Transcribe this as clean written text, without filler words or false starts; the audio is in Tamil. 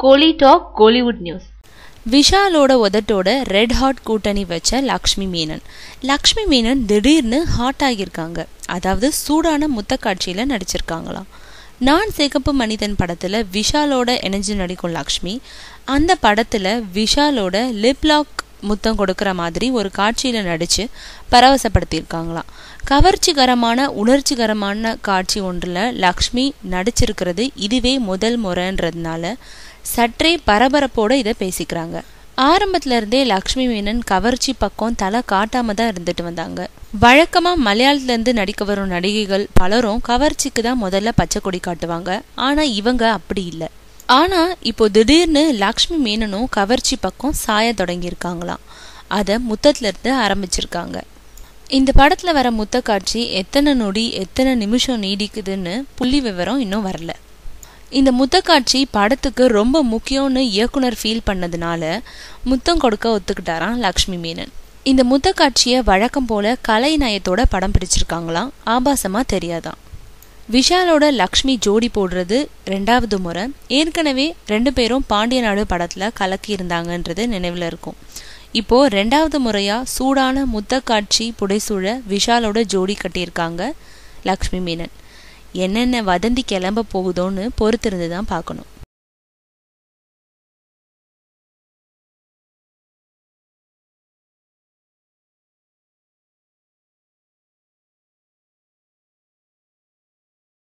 கோலி டாக் கோலிவுட் நியூஸ். விஷாலோட உதட்டோட ரெட் ஹாட் கூட்டணி வச்ச லக்ஷ்மி மேனன். லக்ஷ்மி மேனன் திடீர்னு ஹாட் ஆகியிருக்காங்க. அதாவது சூடான முத்த காட்சியில நடிச்சிருக்காங்களாம். நான் சிகப்பு மனிதன் படத்துல விஷாலோட இணைஞ்சு நடிக்கும் லக்ஷ்மி அந்த படத்துல விஷாலோட லிப்லாக் முத்தம் கொடுக்கற மாதிரி ஒரு காட்சியில நடிச்சு பரவசப்படுத்தியிருக்காங்களாம். கவர்ச்சிகரமான உணர்ச்சிகரமான காட்சி ஒன்றுல லக்ஷ்மி நடிச்சிருக்கிறது இதுவே முதல் முறைன்றதுனால சற்றே பரபரப்போட இதை பேசிக்கிறாங்க. ஆரம்பத்துல இருந்தே லக்ஷ்மி மேனன் கவர்ச்சி பக்கம் தலை காட்டாம தான் இருந்துட்டு வந்தாங்க. வழக்கமா மலையாளத்துல இருந்து நடிக்க வரும் நடிகைகள் பலரும் கவர்ச்சிக்கு தான் முதல்ல பச்சை கொடி காட்டுவாங்க. ஆனா இவங்க அப்படி இல்லை. ஆனா இப்போ திடீர்னு லக்ஷ்மி மேனனும் கவர்ச்சி பக்கம் சாய தொடங்கியிருக்காங்களாம். அத முத்தத்துல இருந்து ஆரம்பிச்சிருக்காங்க. இந்த படத்துல வர முத்த காட்சி எத்தனை நொடி எத்தனை நிமிஷம் நீடிக்குதுன்னு புள்ளி விவரம் இன்னும் வரல. இந்த முத்த காட்சி படத்துக்கு ரொம்ப முக்கியம்னு இயக்குனர் ஃபீல் பண்ணதுனால முத்தம் கொடுக்க ஒத்துக்கிட்டாராம் லக்ஷ்மி மேனன். இந்த முத்த காட்சியை வழக்கம் போல கலை நயத்தோட படம் பிடிச்சிருக்காங்களாம். ஆபாசமா தெரியாதான். விஷாலோட லக்ஷ்மி ஜோடி போடுறது 2வது முறை. ஏற்கனவே 2 பேரும் பாண்டிய நாடு படத்துல கலக்கி இருந்தாங்கன்றது நினைவுல இருக்கும். இப்போ 2வது முறையா சூடான முத்த காட்சி புடைசூழ விஷாலோட ஜோடி கட்டியிருக்காங்க லக்ஷ்மி மேனன். என்னென்ன வதந்தி கிளம்ப போகுதோன்னு பொறுத்திருந்து தான் பார்க்கணும்.